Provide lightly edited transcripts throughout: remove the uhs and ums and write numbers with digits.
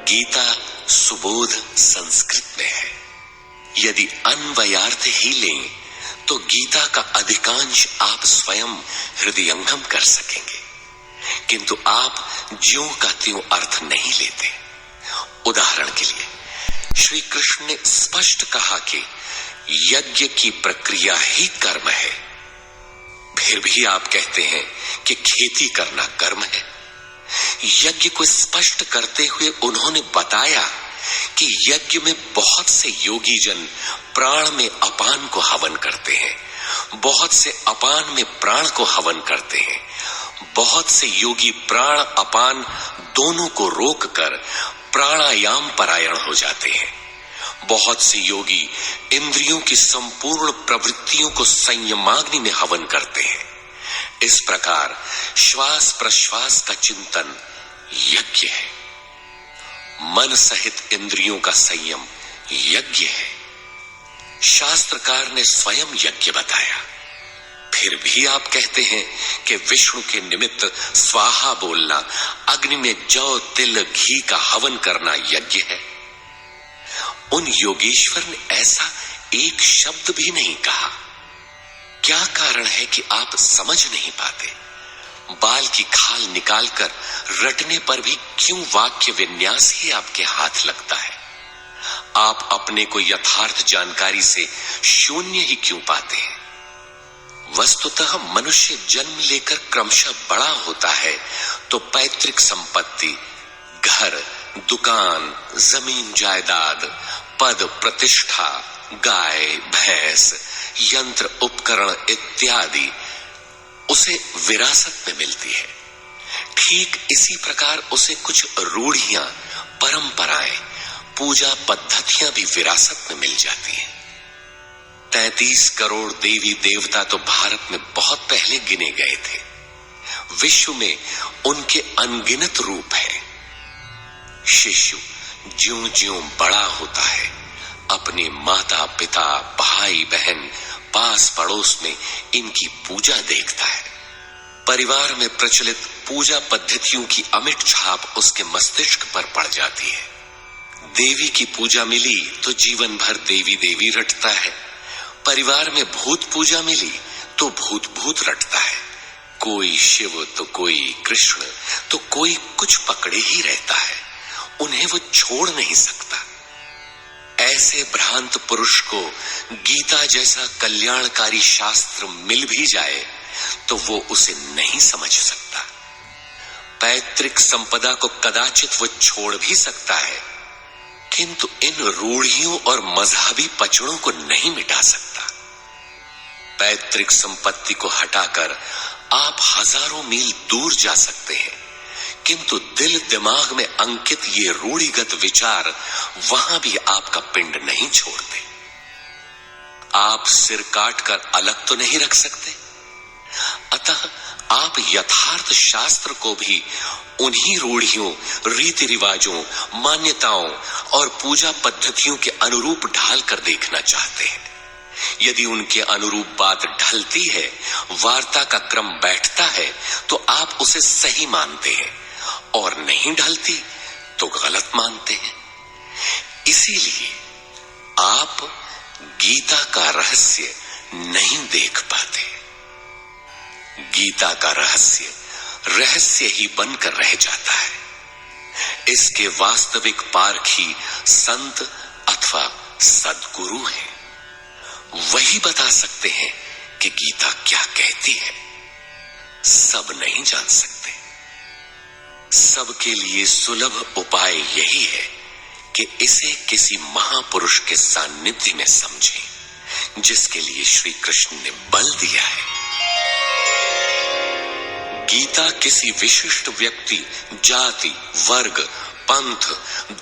गीता सुबोध संस्कृत में है। यदि अन्वयार्थ ही लें तो गीता का अधिकांश आप स्वयं हृदयंगम कर सकेंगे, किंतु आप ज्यों का त्यों अर्थ नहीं लेते। उदाहरण के लिए श्री कृष्ण ने स्पष्ट कहा कि यज्ञ की प्रक्रिया ही कर्म है, फिर भी आप कहते हैं कि खेती करना कर्म है। यज्ञ को स्पष्ट करते हुए उन्होंने बताया कि यज्ञ में बहुत से योगी जन प्राण में अपान को हवन करते हैं, बहुत से अपान में प्राण को हवन करते हैं, बहुत से योगी प्राण अपान दोनों को रोककर प्राणायाम परायण हो जाते हैं, बहुत से योगी इंद्रियों की संपूर्ण प्रवृत्तियों को संयमाग्नि में हवन करते हैं। इस प्रकार श्वास प्रश्वास का चिंतन यज्ञ है, मन सहित इंद्रियों का संयम यज्ञ है। शास्त्रकार ने स्वयं यज्ञ बताया, फिर भी आप कहते हैं कि विष्णु के निमित्त स्वाहा बोलना, अग्नि में जौ तिल घी का हवन करना यज्ञ है। उन योगेश्वर ने ऐसा एक शब्द भी नहीं कहा। क्या कारण है कि आप समझ नहीं पाते? बाल की खाल निकालकर रटने पर भी क्यों वाक्य विन्यास ही आपके हाथ लगता है? आप अपने को यथार्थ जानकारी से शून्य ही क्यों पाते हैं? वस्तुतः मनुष्य जन्म लेकर क्रमशः बड़ा होता है तो पैतृक संपत्ति, घर, दुकान, जमीन जायदाद, पद प्रतिष्ठा, गाय भैंस, यंत्र उपकरण इत्यादि उसे विरासत में मिलती है। ठीक इसी प्रकार उसे कुछ रूढ़ियां, परंपराएं, पूजा पद्धतियां भी विरासत में मिल जाती हैं। 33 करोड़ देवी देवता तो भारत में बहुत पहले गिने गए थे। विश्व में उनके अनगिनत रूप हैं। शिशु ज्यों ज्यों बड़ा होता है, अपने माता पिता, भाई बहन, पास पड़ोस में इनकी पूजा देखता है। परिवार में प्रचलित पूजा पद्धतियों की अमिट छाप उसके मस्तिष्क पर पड़ जाती है। देवी की पूजा मिली तो जीवन भर देवी देवी रटता है। परिवार में भूत पूजा मिली तो भूत भूत रटता है। कोई शिव तो कोई कृष्ण तो कोई कुछ पकड़े ही रहता है, उन्हें वो छोड़ नहीं सकता। ऐसे भ्रांत पुरुष को गीता जैसा कल्याणकारी शास्त्र मिल भी जाए तो वो उसे नहीं समझ सकता। पैतृक संपदा को कदाचित वो छोड़ भी सकता है, किंतु इन रूढ़ियों और मजहबी पचड़ों को नहीं मिटा सकता। पैतृक संपत्ति को हटाकर आप हजारों मील दूर जा सकते हैं, किंतु दिल दिमाग में अंकित ये रूढ़िगत विचार वहां भी आपका पिंड नहीं छोड़ते। आप सिर काटकर अलग तो नहीं रख सकते, अतः आप यथार्थ शास्त्र को भी उन्हीं रूढ़ियों, रीति रिवाजों, मान्यताओं और पूजा पद्धतियों के अनुरूप ढाल कर देखना चाहते हैं। यदि उनके अनुरूप बात ढलती है, वार्ता का क्रम बैठता है, तो आप उसे सही मानते हैं, और नहीं ढलती तो गलत मानते हैं। इसीलिए आप गीता का रहस्य नहीं देख पाते। गीता का रहस्य रहस्य ही बनकर रह जाता है। इसके वास्तविक पारखी संत अथवा सद्गुरु हैं। वही बता सकते हैं कि गीता क्या कहती है। सब नहीं जान सकते। सबके लिए सुलभ उपाय यही है कि इसे किसी महापुरुष के सानिध्य में समझें, जिसके लिए श्री कृष्ण ने बल दिया है। गीता किसी विशिष्ट व्यक्ति, जाति, वर्ग, पंथ,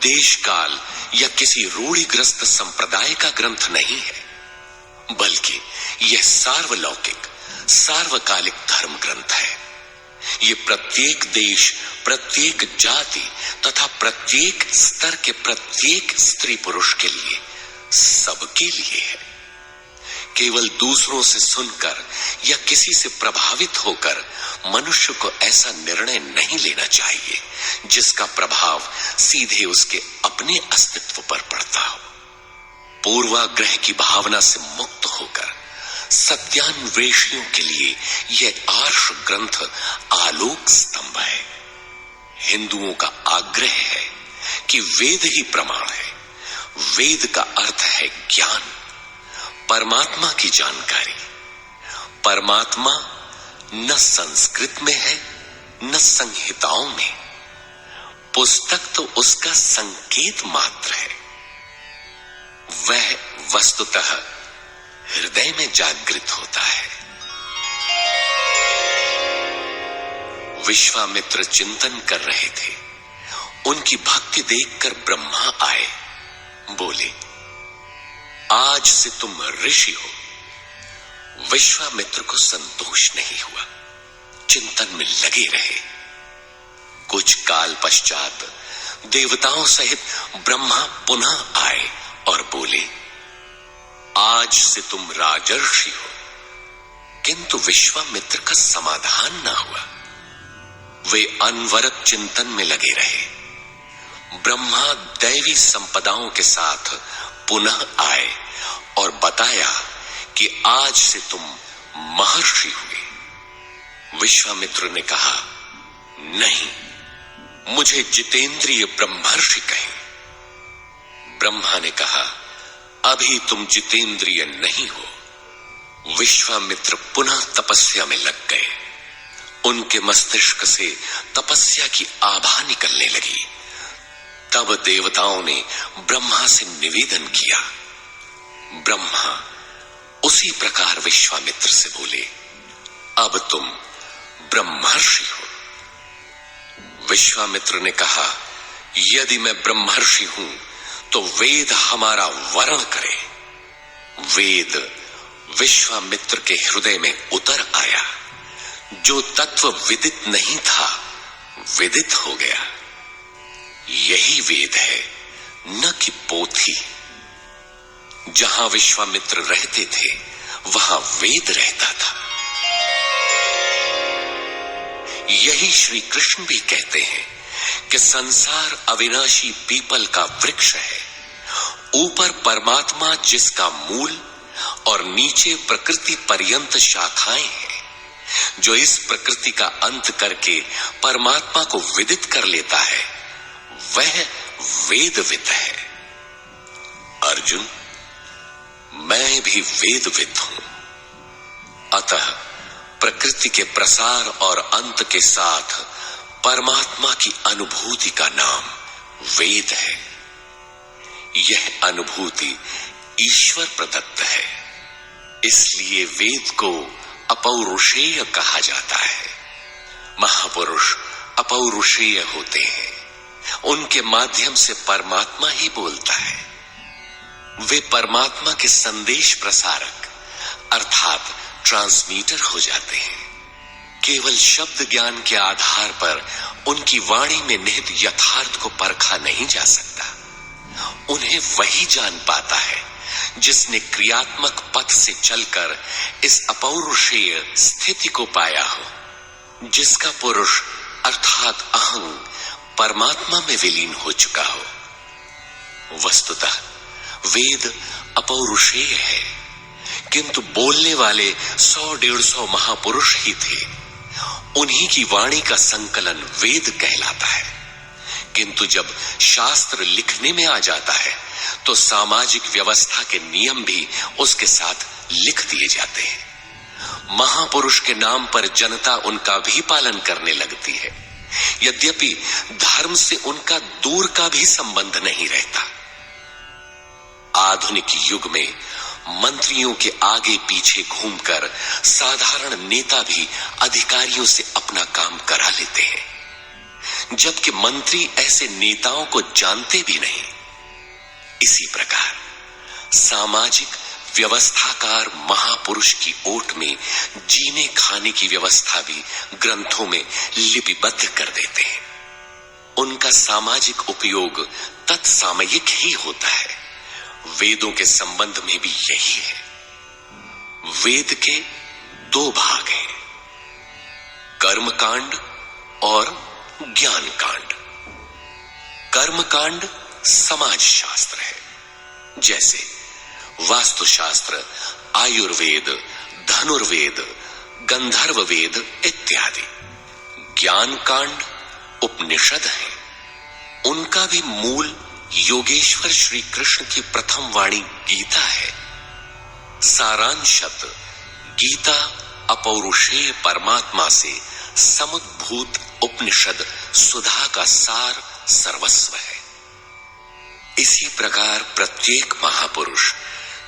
देश काल या किसी रूढ़िग्रस्त संप्रदाय का ग्रंथ नहीं है, बल्कि यह सार्वलौकिक, सार्वकालिक धर्म ग्रंथ है। ये प्रत्येक देश, प्रत्येक जाति तथा प्रत्येक स्तर के प्रत्येक स्त्री पुरुष के लिए, सबके लिए है। केवल दूसरों से सुनकर या किसी से प्रभावित होकर मनुष्य को ऐसा निर्णय नहीं लेना चाहिए जिसका प्रभाव सीधे उसके अपने अस्तित्व पर पड़ता हो। पूर्वाग्रह की भावना से मुक्त होकर सत्यान्वेषियों के लिए यह आर्ष ग्रंथ आलोक स्तंभ है। हिंदुओं का आग्रह है कि वेद ही प्रमाण है। वेद का अर्थ है ज्ञान, परमात्मा की जानकारी। परमात्मा न संस्कृत में है न संहिताओं में। पुस्तक तो उसका संकेत मात्र है। वह वस्तुतः हृदय में जागृत होता है। विश्वामित्र चिंतन कर रहे थे। उनकी भक्ति देखकर ब्रह्मा आए। बोले, आज से तुम ऋषि हो। विश्वामित्र को संतोष नहीं हुआ, चिंतन में लगे रहे। कुछ काल पश्चात देवताओं सहित ब्रह्मा पुनः आए और बोले, आज से तुम राजर्षि हो। किंतु विश्वामित्र का समाधान न हुआ। वे अनवरत चिंतन में लगे रहे। ब्रह्मा दैवी संपदाओं के साथ पुनः आए और बताया कि आज से तुम महर्षि हुए। विश्वामित्र ने कहा, नहीं, मुझे जितेंद्रिय ब्रह्मर्षि कहें। ब्रह्मा ने कहा, अभी तुम जितेंद्रिय नहीं हो। विश्वामित्र पुनः तपस्या में लग गए। उनके मस्तिष्क से तपस्या की आभा निकलने लगी। तब देवताओं ने ब्रह्मा से निवेदन किया। ब्रह्मा उसी प्रकार विश्वामित्र से बोले, अब तुम ब्रह्मर्षि हो। विश्वामित्र ने कहा, यदि मैं ब्रह्मर्षि हूं तो वेद हमारा वरण करे। वेद विश्वामित्र के हृदय में उतर आया। जो तत्व विदित नहीं था विदित हो गया। यही वेद है, न कि पोथी। जहां विश्वामित्र रहते थे वहां वेद रहता था। यही श्री कृष्ण भी कहते हैं कि संसार अविनाशी पीपल का वृक्ष है। ऊपर परमात्मा जिसका मूल और नीचे प्रकृति पर्यंत शाखाएं हैं। जो इस प्रकृति का अंत करके परमात्मा को विदित कर लेता है वह वेदविद है। अर्जुन, मैं भी वेदविद हूं। अतः प्रकृति के प्रसार और अंत के साथ परमात्मा की अनुभूति का नाम वेद है। यह अनुभूति ईश्वर प्रदत्त है। इसलिए वेद को अपौरुषेय कहा जाता है। महापुरुष अपौरुषेय होते हैं। उनके माध्यम से परमात्मा ही बोलता है। वे परमात्मा के संदेश प्रसारक अर्थात ट्रांसमीटर हो जाते हैं। केवल शब्द ज्ञान के आधार पर उनकी वाणी में निहित यथार्थ को परखा नहीं जा सकता। उन्हें वही जान पाता है जिसने क्रियात्मक पथ से चलकर इस अपौरुषेय स्थिति को पाया हो, जिसका पुरुष अर्थात अहं परमात्मा में विलीन हो चुका हो। वस्तुतः वेद अपौरुषेय है, किंतु बोलने वाले 100-150 महापुरुष ही थे। उन्हीं की वाणी का संकलन वेद कहलाता है। किंतु जब शास्त्र लिखने में आ जाता है तो सामाजिक व्यवस्था के नियम भी उसके साथ लिख दिए जाते हैं। महापुरुष के नाम पर जनता उनका भी पालन करने लगती है, यद्यपि धर्म से उनका दूर का भी संबंध नहीं रहता। आधुनिक युग में मंत्रियों के आगे पीछे घूमकर साधारण नेता भी अधिकारियों से अपना काम करा लेते हैं, जबकि मंत्री ऐसे नेताओं को जानते भी नहीं। इसी प्रकार सामाजिक व्यवस्थाकार महापुरुष की ओट में जीने खाने की व्यवस्था भी ग्रंथों में लिपिबद्ध कर देते हैं। उनका सामाजिक उपयोग तत्सामयिक ही होता है। वेदों के संबंध में भी यही है। वेद के दो भाग हैं, कर्मकांड और ज्ञान कांड। कर्मकांड समाज शास्त्र है, जैसे वास्तुशास्त्र, आयुर्वेद, धनुर्वेद, गंधर्व वेद इत्यादि। ज्ञान कांड उपनिषद है, उनका भी मूल योगेश्वर श्री कृष्ण की प्रथम वाणी गीता है। सारांशत गीता अपौरुषेय परमात्मा से समुद्भूत उपनिषद सुधा का सार सर्वस्व है। इसी प्रकार प्रत्येक महापुरुष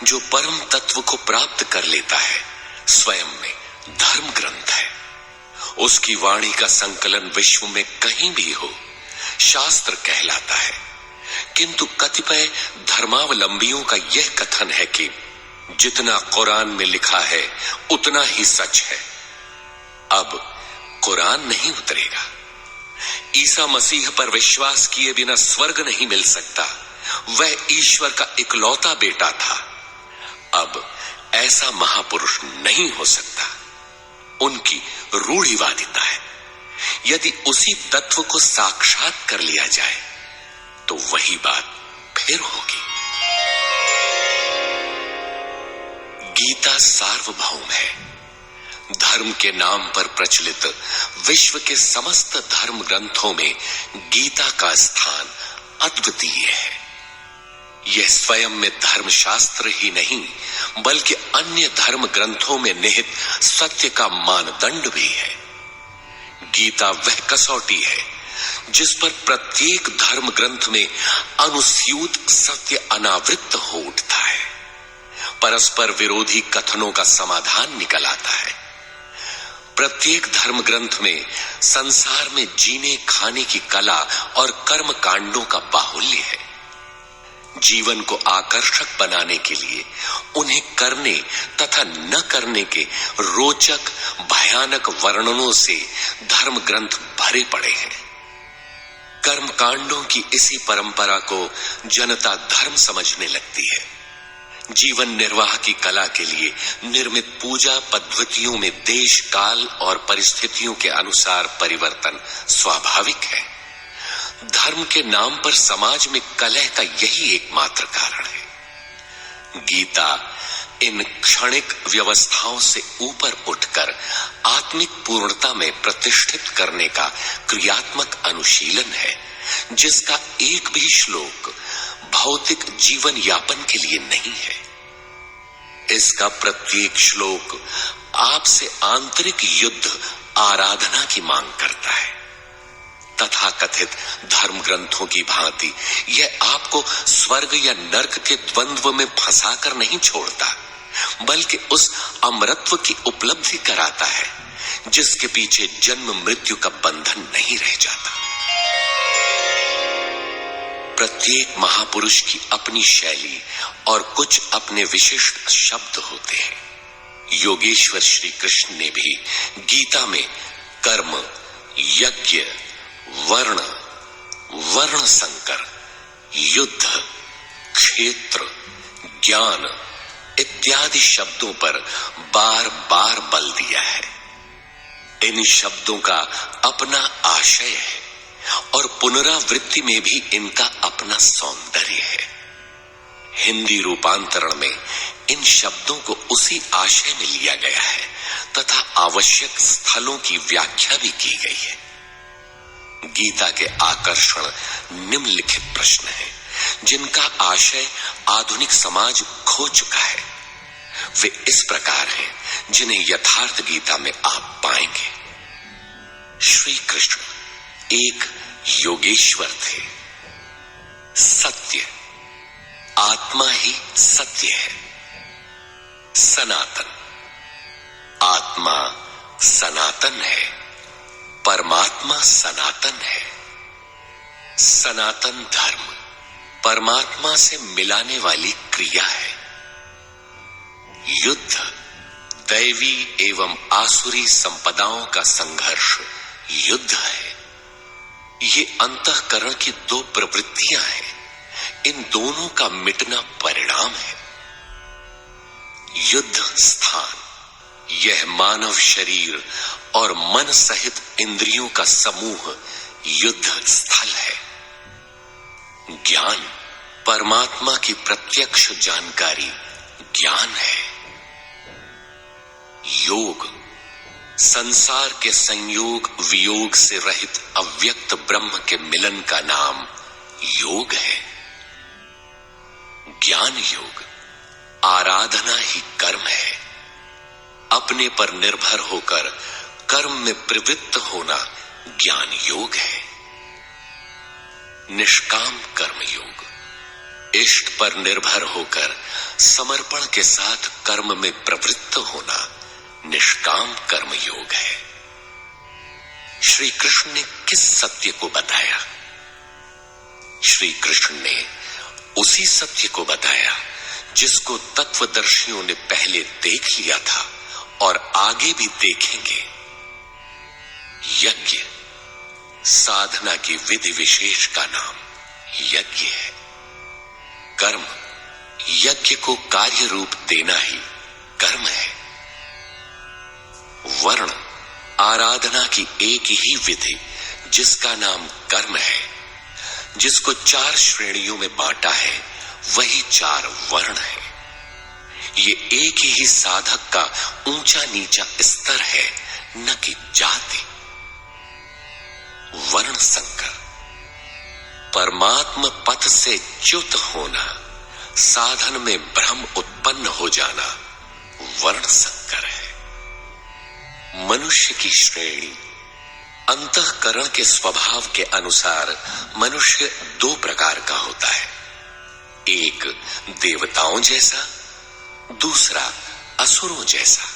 जो परम तत्व को प्राप्त कर लेता है, स्वयं में धर्म ग्रंथ है। उसकी वाणी का संकलन विश्व में कहीं भी हो, शास्त्र कहलाता है। किंतु कतिपय धर्मावलंबियों का यह कथन है कि जितना कुरान में लिखा है उतना ही सच है। अब कुरान नहीं उतरेगा। ईसा मसीह पर विश्वास किए बिना स्वर्ग नहीं मिल सकता। वह ईश्वर का इकलौता बेटा था। अब ऐसा महापुरुष नहीं हो सकता। उनकी रूढ़िवादिता है। यदि उसी तत्व को साक्षात कर लिया जाए तो वही बात फिर होगी। गीता सार्वभौम है। धर्म के नाम पर प्रचलित विश्व के समस्त धर्म ग्रंथों में गीता का स्थान अद्वितीय है। यह स्वयं में धर्मशास्त्र ही नहीं, बल्कि अन्य धर्म ग्रंथों में निहित सत्य का मानदंड भी है। गीता वह कसौटी है जिस पर प्रत्येक धर्म ग्रंथ में अनुस्यूत सत्य अनावृत हो उठता है। परस्पर विरोधी कथनों का समाधान निकल आता है। प्रत्येक धर्म ग्रंथ में संसार में जीने खाने की कला और कर्म कांडों का बाहुल्य है। जीवन को आकर्षक बनाने के लिए उन्हें करने तथा न करने के रोचक भयानक वर्णनों से धर्म ग्रंथ भरे पड़े हैं। कर्म कांडों की इसी परंपरा को जनता धर्म समझने लगती है। जीवन निर्वाह की कला के लिए निर्मित पूजा पद्धतियों में देश काल और परिस्थितियों के अनुसार परिवर्तन स्वाभाविक है। धर्म के नाम पर समाज में कलह का यही एकमात्र कारण है। गीता इन क्षणिक व्यवस्थाओं से ऊपर उठकर आत्मिक पूर्णता में प्रतिष्ठित करने का क्रियात्मक अनुशीलन है, जिसका एक भी श्लोक भौतिक जीवन यापन के लिए नहीं है। इसका प्रत्येक श्लोक आपसे आंतरिक युद्ध आराधना की मांग करता है। तथा कथित धर्म ग्रंथों की भांति यह आपको स्वर्ग या नरक के द्वंद्व में फंसाकर नहीं छोड़ता, बल्कि उस अमरत्व की उपलब्धि कराता है जिसके पीछे जन्म मृत्यु का बंधन नहीं रह जाता। प्रत्येक महापुरुष की अपनी शैली और कुछ अपने विशिष्ट शब्द होते हैं। योगेश्वर श्री कृष्ण ने भी गीता में कर्म, यज्ञ, वर्ण, वर्ण संकर, युद्ध, क्षेत्र, ज्ञान इत्यादि शब्दों पर बार बार बल दिया है। इन शब्दों का अपना आशय है और पुनरावृत्ति में भी इनका अपना सौंदर्य है। हिंदी रूपांतरण में इन शब्दों को उसी आशय में लिया गया है तथा आवश्यक स्थलों की व्याख्या भी की गई है। गीता के आकर्षण निम्नलिखित प्रश्न हैं, जिनका आशय आधुनिक समाज खो चुका है। वे इस प्रकार हैं जिन्हें यथार्थ गीता में आप पाएंगे। श्री कृष्ण एक योगेश्वर थे। सत्य, आत्मा ही सत्य है। सनातन, आत्मा सनातन है, परमात्मा सनातन है। सनातन धर्म परमात्मा से मिलाने वाली क्रिया है। युद्ध दैवी एवं आसुरी संपदाओं का संघर्ष युद्ध है। ये अंतःकरण की दो प्रवृत्तियां हैं। इन दोनों का मिटना परिणाम है। युद्ध स्थान, यह मानव शरीर और मन सहित इंद्रियों का समूह युद्ध स्थल है। ज्ञान परमात्मा की प्रत्यक्ष जानकारी ज्ञान है। योग संसार के संयोग वियोग से रहित अव्यक्त ब्रह्म के मिलन का नाम योग है। ज्ञान योग आराधना ही कर्म है। अपने पर निर्भर होकर कर्म में प्रवृत्त होना ज्ञान योग है। निष्काम कर्म योग इष्ट पर निर्भर होकर समर्पण के साथ कर्म में प्रवृत्त होना निष्काम कर्म योग है। श्री कृष्ण ने किस सत्य को बताया? श्री कृष्ण ने उसी सत्य को बताया जिसको तत्वदर्शियों ने पहले देख लिया था और आगे भी देखेंगे। यज्ञ साधना की विधि विशेष का नाम यज्ञ है। कर्म यज्ञ को कार्य रूप देना ही कर्म है। वर्ण आराधना की एक ही विधि जिसका नाम कर्म है, जिसको 4 श्रेणियों में बांटा है, वही 4 वर्ण है। ये एक ही साधक का ऊंचा नीचा स्तर है, न कि जाति। वर्ण संकर परमात्म पथ से च्युत होना, साधन में भ्रम उत्पन्न हो जाना वर्ण संकर है। मनुष्य की श्रेणी अंतःकरण के स्वभाव के अनुसार मनुष्य 2 प्रकार का होता है। एक देवताओं जैसा, दूसरा असुरों जैसा।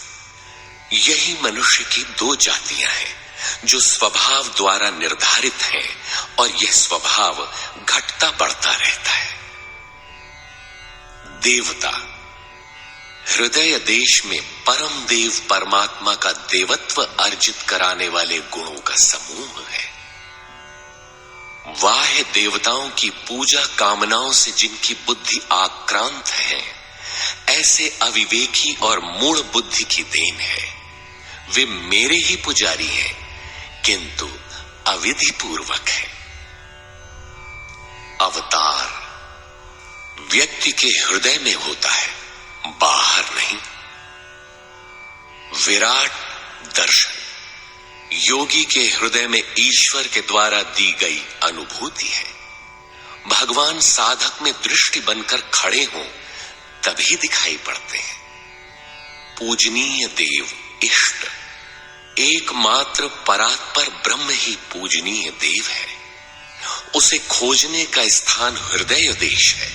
यही मनुष्य की 2 जातियां हैं जो स्वभाव द्वारा निर्धारित हैं और यह स्वभाव घटता बढ़ता रहता है। देवता हृदय देश में परम देव परमात्मा का देवत्व अर्जित कराने वाले गुणों का समूह है। बाह्य देवताओं की पूजा कामनाओं से जिनकी बुद्धि आक्रांत है, ऐसे अविवेकी और मूढ़ बुद्धि की देन है। वे मेरे ही पुजारी हैं, किंतु अविधि पूर्वक है। अवतार व्यक्ति के हृदय में होता है, बाहर नहीं। विराट दर्शन योगी के हृदय में ईश्वर के द्वारा दी गई अनुभूति है। भगवान साधक में दृष्टि बनकर खड़े हों तभी दिखाई पड़ते हैं। पूजनीय देव इष्ट एकमात्र परात्पर ब्रह्म ही पूजनीय देव है। उसे खोजने का स्थान हृदय देश है।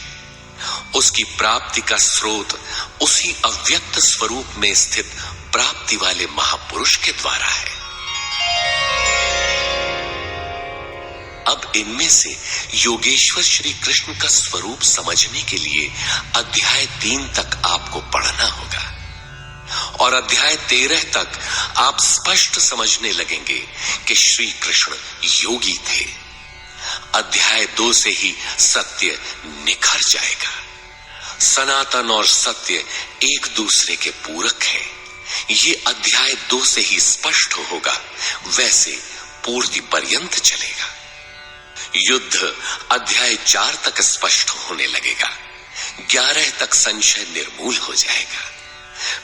उसकी प्राप्ति का स्रोत उसी अव्यक्त स्वरूप में स्थित प्राप्ति वाले महापुरुष के द्वारा है। अब इनमें से योगेश्वर श्री कृष्ण का स्वरूप समझने के लिए अध्याय 3 तक आपको पढ़ना होगा और अध्याय 13 तक आप स्पष्ट समझने लगेंगे कि श्री कृष्ण योगी थे। अध्याय 2 से ही सत्य निखर जाएगा। सनातन और सत्य एक दूसरे के पूरक है। ये अध्याय 2 से ही स्पष्ट होगा, वैसे पूर्ति पर्यंत चलेगा। युद्ध अध्याय 4 तक स्पष्ट होने लगेगा। 11 तक संशय निर्मूल हो जाएगा।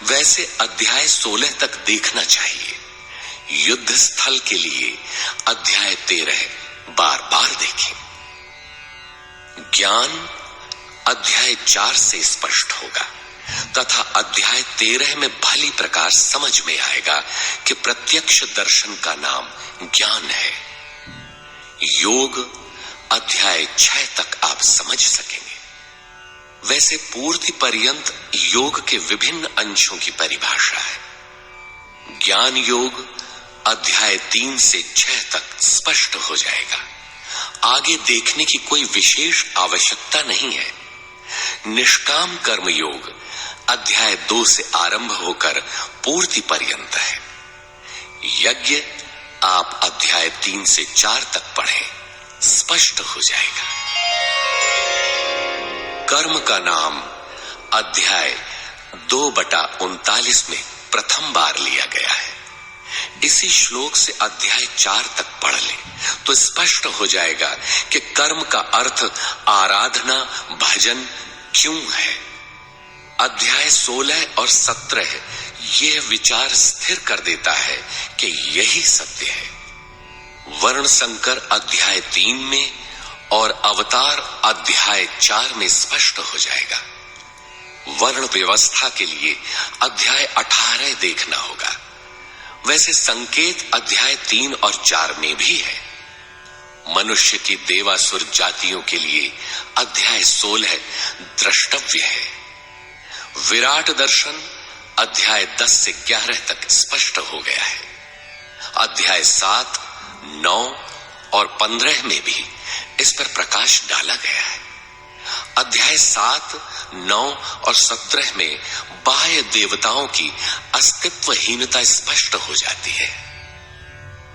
वैसे अध्याय 16 तक देखना चाहिए। युद्ध स्थल के लिए अध्याय 13 बार बार देखें। ज्ञान अध्याय 4 से स्पष्ट होगा तथा अध्याय 13 में भली प्रकार समझ में आएगा कि प्रत्यक्ष दर्शन का नाम ज्ञान है। योग अध्याय 6 तक आप समझ सकेंगे। वैसे पूर्ति पर्यंत योग के विभिन्न अंशों की परिभाषा है। ज्ञान योग अध्याय 3 से 6 तक स्पष्ट हो जाएगा। आगे देखने की कोई विशेष आवश्यकता नहीं है। निष्काम कर्म योग अध्याय 2 से आरंभ होकर पूर्ति पर्यंत है। यज्ञ आप अध्याय 3 से 4 तक पढ़ें, स्पष्ट हो जाएगा। कर्म का नाम अध्याय 2/39 में प्रथम बार लिया गया है। इसी श्लोक से अध्याय 4 तक पढ़ ले तो स्पष्ट हो जाएगा कि कर्म का अर्थ आराधना भजन क्यों है। अध्याय 16 और 17 यह विचार स्थिर कर देता है कि यही सत्य है। वर्ण संकर अध्याय 3 में और अवतार अध्याय 4 में स्पष्ट हो जाएगा। वर्ण व्यवस्था के लिए अध्याय 18 देखना होगा। वैसे संकेत अध्याय 3 और 4 में भी है। मनुष्य की देवासुर जातियों के लिए अध्याय 16 द्रष्टव्य है। विराट दर्शन अध्याय 10 से 11 तक स्पष्ट हो गया है। अध्याय 7, 9 और 15 में भी इस पर प्रकाश डाला गया है। अध्याय 7, 9 और 17 में बाह्य देवताओं की अस्तित्वहीनता स्पष्ट हो जाती है।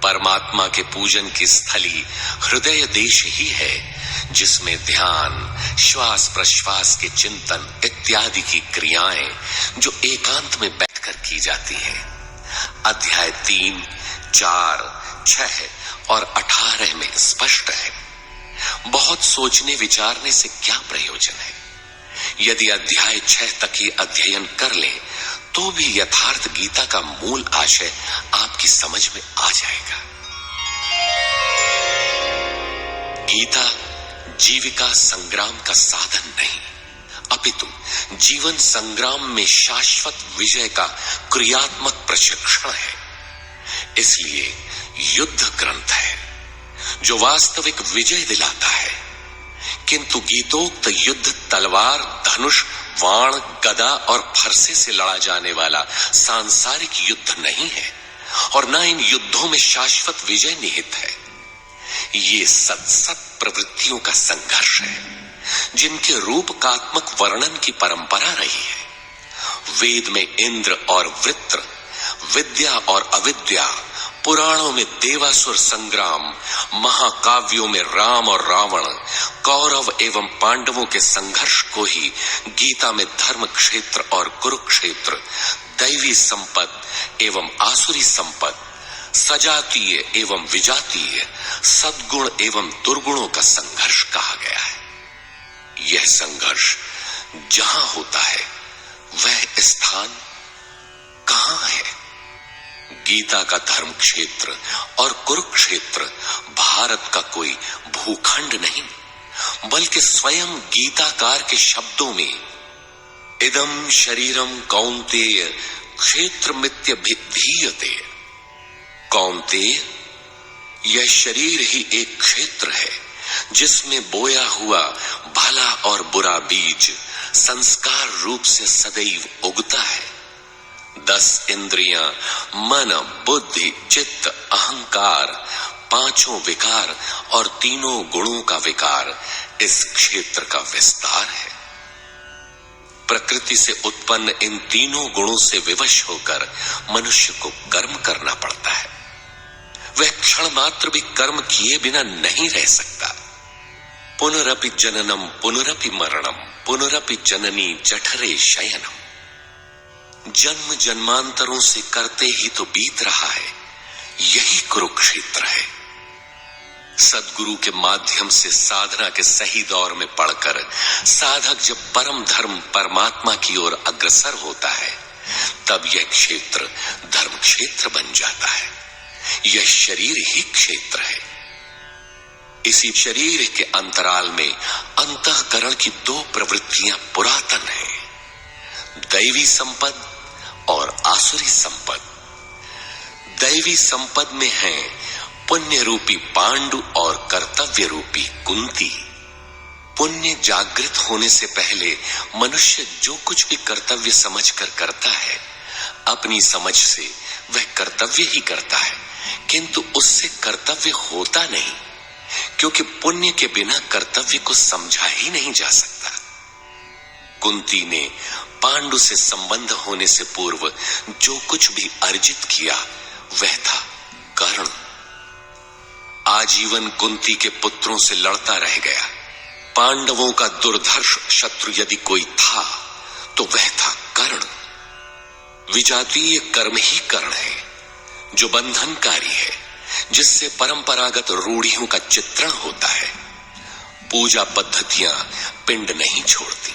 परमात्मा के पूजन की स्थली हृदय देश ही है, जिसमें ध्यान, श्वास प्रश्वास के चिंतन इत्यादि की क्रियाएं जो एकांत में बैठकर की जाती हैं। अध्याय 3, 4, 6 और 18 में स्पष्ट है। बहुत सोचने विचारने से क्या प्रयोजन है। यदि अध्याय 6 तक ही अध्ययन कर ले तो भी यथार्थ गीता का मूल आशय आपकी समझ में आ जाएगा। गीता जीविका संग्राम का साधन नहीं, अपितु जीवन संग्राम में शाश्वत विजय का क्रियात्मक प्रशिक्षण है। इसलिए युद्ध ग्रंथ है जो वास्तविक विजय दिलाता है। किंतु गीतोक्त युद्ध तलवार, धनुष, बाण, गदा और फरसे से लड़ा जाने वाला सांसारिक युद्ध नहीं है और न इन युद्धों में शाश्वत विजय निहित है। ये सत प्रवृत्तियों का संघर्ष है, जिनके रूपकात्मक वर्णन की परंपरा रही है। वेद में इंद्र और वृत्र, विद्या और अविद्या, पुराणों में देवासुर संग्राम, महाकाव्यों में राम और रावण, कौरव एवं पांडवों के संघर्ष को ही गीता में धर्म क्षेत्र और कुरुक्षेत्र, दैवी संपद एवं आसुरी संपद, सजातीय एवं विजातीय, सद्गुण एवं दुर्गुणों का संघर्ष कहा गया है। यह संघर्ष जहां होता है वह स्थान कहां है? गीता का धर्म क्षेत्र और कुरुक्षेत्र भारत का कोई भूखंड नहीं, बल्कि स्वयं गीताकार के शब्दों में इदम शरीरम कौन्तेय क्षेत्रमित्यभिधीयते। कौन्तेय, यह शरीर ही एक क्षेत्र है जिसमें बोया हुआ भला और बुरा बीज संस्कार रूप से सदैव उगता है। 10 इंद्रियां, मन, बुद्धि, चित्त, अहंकार, 5 विकार और 3 गुणों का विकार इस क्षेत्र का विस्तार है। प्रकृति से उत्पन्न इन 3 गुणों से विवश होकर मनुष्य को कर्म करना पड़ता है। वह क्षण मात्र भी कर्म किए बिना नहीं रह सकता। पुनरपि जननम पुनरपि मरणम पुनरपि जननी जठरे शयनम। जन्म जन्मांतरों से करते ही तो बीत रहा है, यही कुरुक्षेत्र है। सद्गुरु के माध्यम से साधना के सही दौर में पढ़कर साधक जब परम धर्म परमात्मा की ओर अग्रसर होता है, तब यह क्षेत्र धर्म क्षेत्र बन जाता है। यह शरीर ही क्षेत्र है। इसी शरीर के अंतराल में अंतःकरण की 2 प्रवृत्तियां पुरातन हैं, दैवी संपद और आसुरी संपद। दैवी संपद में है पुण्य रूपी पांडु और कर्तव्य रूपी कुंती। पुण्य जागृत होने से पहले मनुष्य जो कुछ भी कर्तव्य समझकर करता है, अपनी समझ से वह कर्तव्य ही करता है, किंतु उससे कर्तव्य होता नहीं, क्योंकि पुण्य के बिना कर्तव्य को समझा ही नहीं जा सकता। कुंती ने पांडु से संबंध होने से पूर्व जो कुछ भी अर्जित किया वह था कर्ण। आजीवन कुंती के पुत्रों से लड़ता रह गया। पांडवों का दुर्धर्ष शत्रु यदि कोई था तो वह था कर्ण। विजातीय कर्म ही कर्ण है, जो बंधनकारी है, जिससे परंपरागत रूढ़ियों का चित्रण होता है। पूजा पद्धतियां पिंड नहीं छोड़ती।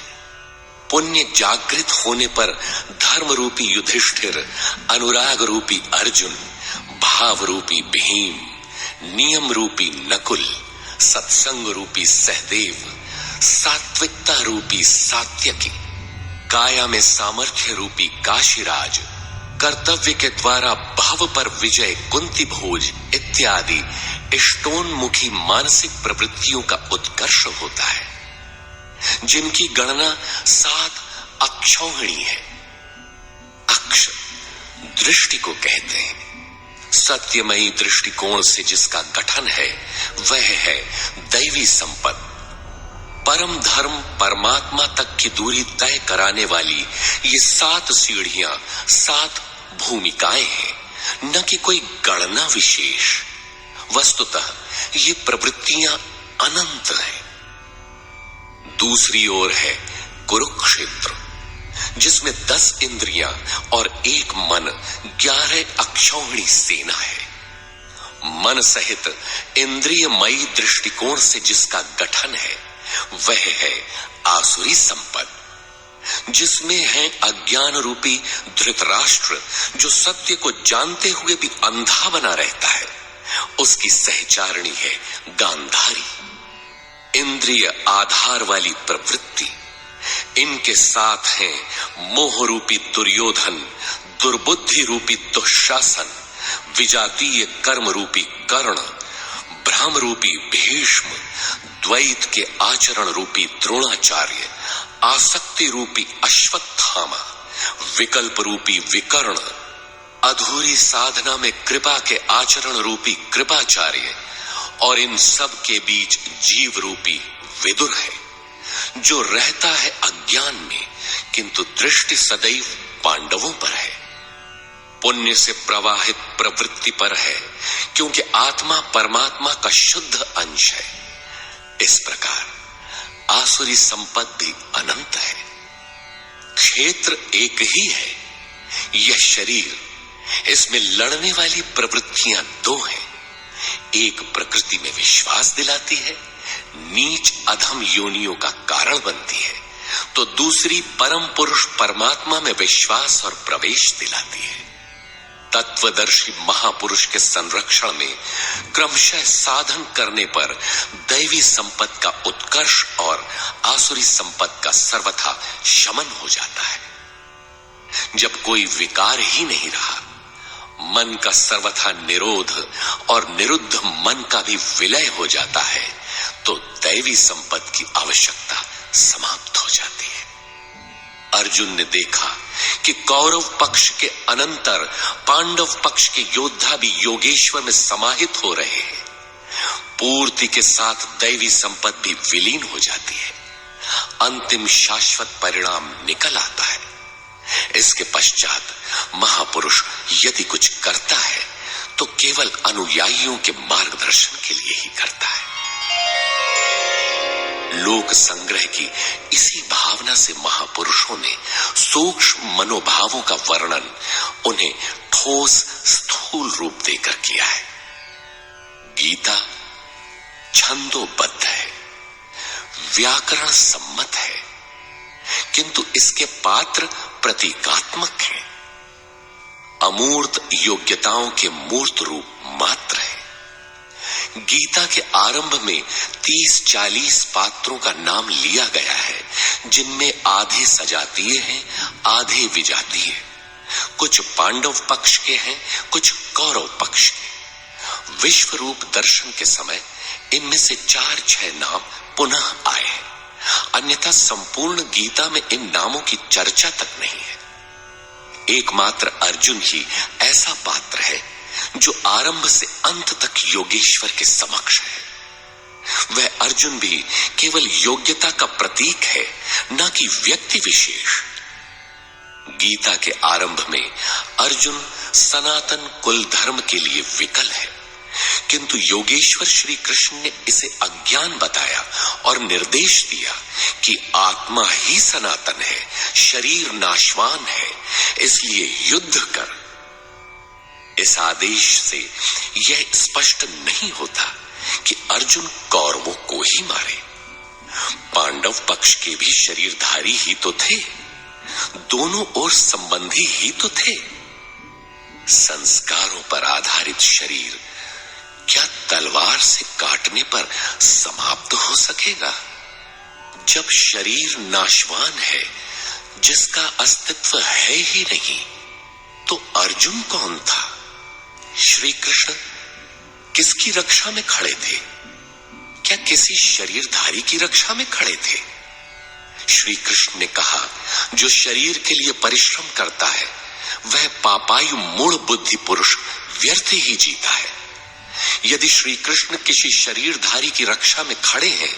पुण्य जागृत होने पर धर्म रूपी युधिष्ठिर, अनुराग रूपी अर्जुन, भाव रूपी भीम, नियम रूपी नकुल, सत्संग रूपी सहदेव, सात्विकता रूपी सात्यकी, काया में सामर्थ्य रूपी काशीराज, कर्तव्य के द्वारा भव पर विजय कुंती भोज इत्यादि इष्टोन्मुखी मानसिक प्रवृत्तियों का उत्कर्ष होता है, जिनकी गणना 7 अक्षौहिणी है। अक्ष दृष्टि को कहते हैं। सत्यमयी दृष्टिकोण से जिसका गठन है वह है दैवी संपत्ति। परम धर्म परमात्मा तक की दूरी तय कराने वाली ये 7 सीढ़ियां, 7 भूमिकाएं हैं, न कि कोई गणना विशेष। वस्तुतः ये प्रवृत्तियां अनंत हैं। दूसरी ओर है कुरुक्षेत्र, जिसमें 10 इंद्रियां और 1 मन, 11 अक्षौहिणी सेना है। मन सहित इंद्रियमयी दृष्टिकोण से जिसका गठन है वह है आसुरी संपद, जिसमें है अज्ञान रूपी धृतराष्ट्र, जो सत्य को जानते हुए भी अंधा बना रहता है। उसकी सहचारिणी है गांधारी, इंद्रिय आधार वाली प्रवृत्ति। इनके साथ हैं मोह रूपी दुर्योधन, दुर्बुद्धि रूपी दुशासन, विजातीय कर्म रूपी कर्ण, भ्रम रूपी भीष्म, द्वैत के आचरण रूपी द्रोणाचार्य, आसक्ति रूपी अश्वत्थामा, विकल्प रूपी विकर्ण, अधूरी साधना में कृपा के आचरण रूपी कृपाचार्य, और इन सब के बीच जीव रूपी विदुर है, जो रहता है अज्ञान में, किंतु दृष्टि सदैव पांडवों पर है। पुण्य से प्रवाहित प्रवृत्ति पर है, क्योंकि आत्मा परमात्मा का शुद्ध अंश है। इस प्रकार आसुरी संपत्ति भी अनंत है। क्षेत्र एक ही है, यह शरीर। इसमें लड़ने वाली प्रवृत्तियां 2 हैं। एक प्रकृति में विश्वास दिलाती है, नीच अधम योनियों का कारण बनती है, तो दूसरी परम पुरुष परमात्मा में विश्वास और प्रवेश दिलाती है। तत्वदर्शी महापुरुष के संरक्षण में क्रमशः साधन करने पर दैवी संपत्ति का उत्कर्ष और आसुरी संपत्ति का सर्वथा शमन हो जाता है। जब कोई विकार ही नहीं रहा, मन का सर्वथा निरोध और निरुद्ध मन का भी विलय हो जाता है, तो दैवी संपत्ति की आवश्यकता समाप्त हो जाती है। अर्जुन ने देखा कि कौरव पक्ष के अनंतर पांडव पक्ष के योद्धा भी योगेश्वर में समाहित हो रहे हैं। पूर्ति के साथ दैवी संपत्ति भी विलीन हो जाती है। अंतिम शाश्वत परिणाम निकल आता है। इसके पश्चात महापुरुष यदि कुछ करता है तो केवल अनुयायियों के मार्गदर्शन के लिए ही करता है। लोक संग्रह की इसी भावना से महापुरुषों ने सूक्ष्म मनोभावों का वर्णन उन्हें ठोस स्थूल रूप देकर किया है। गीता छंदोबद्ध है, व्याकरण सम्मत है, किंतु इसके पात्र प्रतीकात्मक हैं। अमूर्त योग्यताओं के मूर्त रूप मात्र है। गीता के आरंभ में 30-40 पात्रों का नाम लिया गया है, जिनमें आधे सजातीय हैं, आधे विजातीय। कुछ पांडव पक्ष के हैं, कुछ कौरव पक्ष के। विश्व रूप दर्शन के समय इनमें से 4-6 नाम पुनः आए हैं, अन्यथा संपूर्ण गीता में इन नामों की चर्चा तक नहीं है। एकमात्र अर्जुन ही ऐसा पात्र है जो आरंभ से अंत तक योगेश्वर के समक्ष है। वह अर्जुन भी केवल योग्यता का प्रतीक है, न कि व्यक्ति विशेष। गीता के आरंभ में अर्जुन सनातन कुल धर्म के लिए विकल है, किंतु योगेश्वर श्री कृष्ण ने इसे अज्ञान बताया और निर्देश दिया कि आत्मा ही सनातन है, शरीर नाशवान है, इसलिए युद्ध कर। इस आदेश से यह स्पष्ट नहीं होता कि अर्जुन कौरवों को ही मारे। पांडव पक्ष के भी शरीरधारी ही तो थे, दोनों ओर संबंधी ही तो थे। संस्कारों पर आधारित शरीर क्या तलवार से काटने पर समाप्त हो सकेगा? जब शरीर नाशवान है, जिसका अस्तित्व है ही नहीं, तो अर्जुन कौन था? श्री कृष्ण किसकी रक्षा में खड़े थे? क्या किसी शरीरधारी की रक्षा में खड़े थे? श्री कृष्ण ने कहा, जो शरीर के लिए परिश्रम करता है वह पापायु मूढ़ बुद्धि पुरुष व्यर्थ ही जीता है। यदि श्री कृष्ण किसी शरीरधारी की रक्षा में खड़े हैं,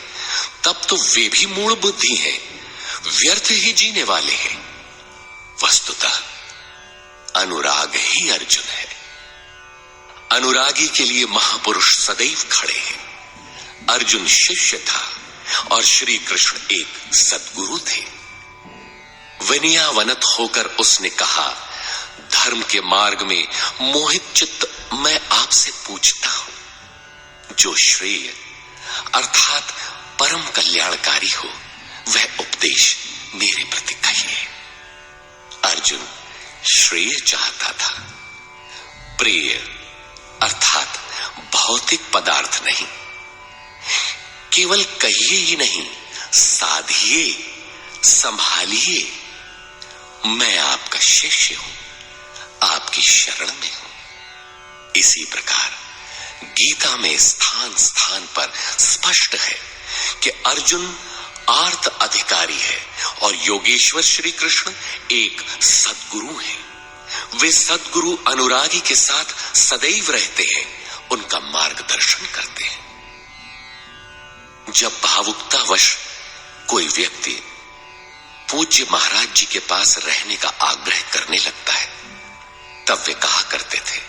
तब तो वे भी मूढ़ बुद्धि हैं, व्यर्थ ही जीने वाले हैं। वस्तुतः अनुराग ही अर्जुन है। अनुरागी के लिए महापुरुष सदैव खड़े हैं। अर्जुन शिष्य था और श्री कृष्ण एक सद्गुरु थे। विनयावनत होकर उसने कहा, धर्म के मार्ग में मोहित चित्त मैं आपसे पूछता हूं, जो श्रेय अर्थात परम कल्याणकारी हो वह उपदेश मेरे प्रति कहिए। अर्जुन श्रेय चाहता था, प्रिय अर्थात भौतिक पदार्थ नहीं। केवल कहिए ही नहीं, साधिए, संभालिए। मैं आपका शिष्य हूं, आपकी शरण में हूं। इसी प्रकार गीता में स्थान स्थान पर स्पष्ट है कि अर्जुन आर्त अधिकारी है और योगेश्वर श्री कृष्ण एक सद्गुरु है। वे सद्गुरु अनुरागी के साथ सदैव रहते हैं, उनका मार्गदर्शन करते हैं। जब भावुकतावश कोई व्यक्ति पूज्य महाराज जी के पास रहने का आग्रह करने लगता है, तब वे कहा करते थे,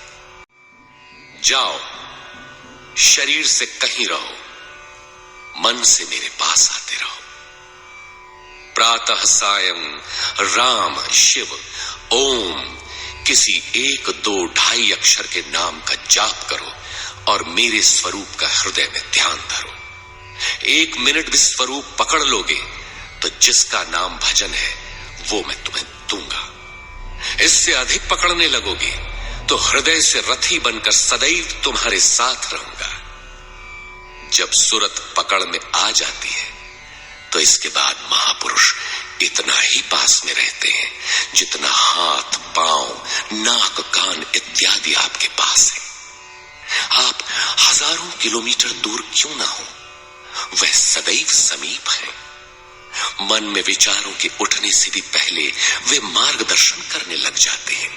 जाओ, शरीर से कहीं रहो, मन से मेरे पास आते रहो। प्रातः सायं राम शिव ओम किसी 1, 2, 2.5 अक्षर के नाम का जाप करो और मेरे स्वरूप का हृदय में ध्यान धरो। 1 मिनट भी स्वरूप पकड़ लोगे तो जिसका नाम भजन है वो मैं तुम्हें दूंगा। इससे अधिक पकड़ने लगोगे तो हृदय से रथी बनकर सदैव तुम्हारे साथ रहूंगा। जब सूरत पकड़ में आ जाती है तो इसके बाद महापुरुष इतना ही पास में रहते हैं जितना हाथ, पांव, नाक, कान इत्यादि आपके पास है। आप हजारों किलोमीटर दूर क्यों ना हो, वह सदैव समीप है। मन में विचारों के उठने से भी पहले वे मार्गदर्शन करने लग जाते हैं।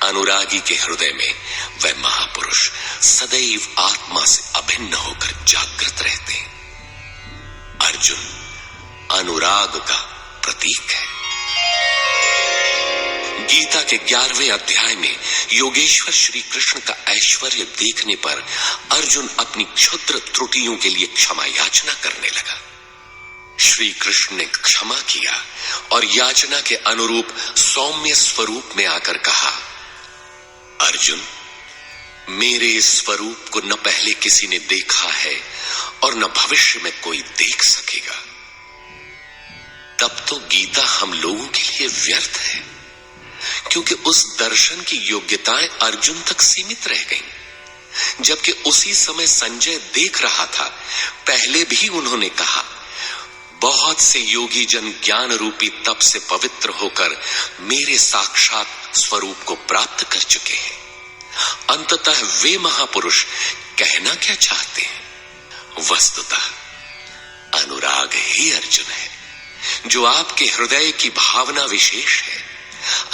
अनुरागी के हृदय में वह महापुरुष सदैव आत्मा से अभिन्न होकर जागृत रहते हैं। अर्जुन अनुराग का प्रतीक है। गीता के 11वें अध्याय में योगेश्वर श्री कृष्ण का ऐश्वर्य देखने पर अर्जुन अपनी क्षुद्र त्रुटियों के लिए क्षमा याचना करने लगा। श्री कृष्ण ने क्षमा किया और याचना के अनुरूप सौम्य स्वरूप में आकर कहा, अर्जुन, मेरे स्वरूप को न पहले किसी ने देखा है और न भविष्य में कोई देख सकेगा। तब तो गीता हम लोगों के लिए व्यर्थ है, क्योंकि उस दर्शन की योग्यताएं अर्जुन तक सीमित रह गईं। जबकि उसी समय संजय देख रहा था, पहले भी उन्होंने कहा, बहुत से योगी जन ज्ञान रूपी तप से पवित्र होकर मेरे साक्षात स्वरूप को प्राप्त कर चुके हैं। अंततः वे महापुरुष कहना क्या चाहते हैं? वस्तुतः अनुराग ही अर्जुन है, जो आपके हृदय की भावना विशेष है।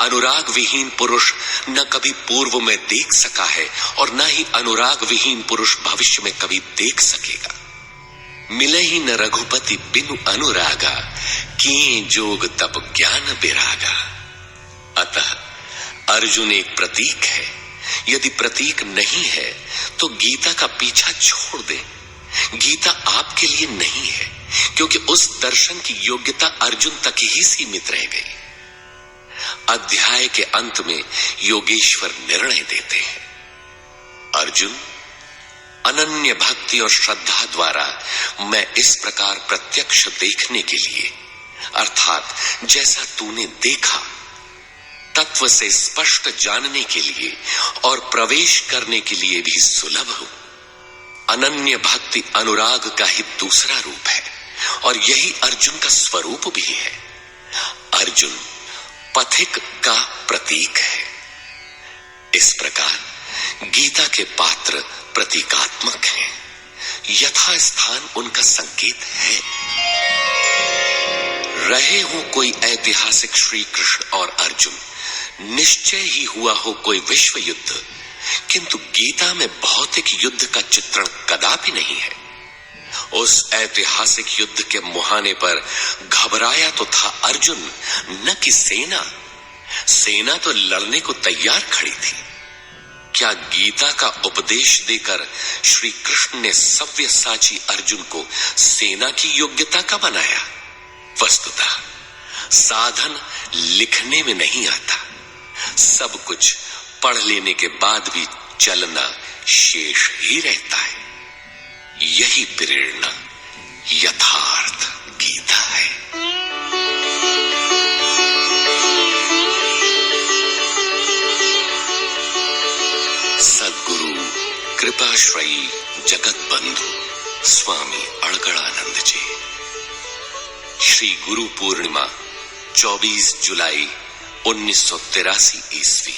अनुराग विहीन पुरुष न कभी पूर्व में देख सका है और न ही अनुराग विहीन पुरुष भविष्य में कभी देख सकेगा। मिले ही न रघुपति बिनु अनुरागा, किए जोग तप ज्ञान बिरागा। अतः अर्जुन एक प्रतीक है यदि प्रतीक नहीं है तो गीता का पीछा छोड़ दें। गीता आपके लिए नहीं है, क्योंकि उस दर्शन की योग्यता अर्जुन तक ही सीमित रह गई। अध्याय के अंत में योगेश्वर निर्णय देते हैं, अर्जुन, अनन्य भक्ति और श्रद्धा द्वारा मैं इस प्रकार प्रत्यक्ष देखने के लिए, अर्थात जैसा तूने देखा, तत्व से स्पष्ट जानने के लिए और प्रवेश करने के लिए भी सुलभ हूं। अनन्य भक्ति अनुराग का ही दूसरा रूप है और यही अर्जुन का स्वरूप भी है। अर्जुन पथिक का प्रतीक है। इस प्रकार गीता के पात्र प्रतीकात्मक हैं, यथा स्थान उनका संकेत है। रहे हो कोई ऐतिहासिक श्री कृष्ण और अर्जुन, निश्चय ही हुआ हो कोई विश्व युद्ध, किंतु गीता में भौतिक युद्ध का चित्रण कदापि नहीं है। उस ऐतिहासिक युद्ध के मुहाने पर घबराया तो था अर्जुन, न कि सेना। सेना तो लड़ने को तैयार खड़ी थी। क्या गीता का उपदेश देकर श्री कृष्ण ने सव्यसाची अर्जुन को सेना की योग्यता का बनाया? वस्तुतः साधन लिखने में नहीं आता, सब कुछ पढ़ लेने के बाद भी चलना शेष ही रहता है। यही प्रेरणा यथार्थ गीता है। सद्गुरु कृपाश्रयी जगत बंधु स्वामी अड़गड़ानंद जी। श्री गुरु पूर्णिमा 24 जुलाई 1983 ईस्वी।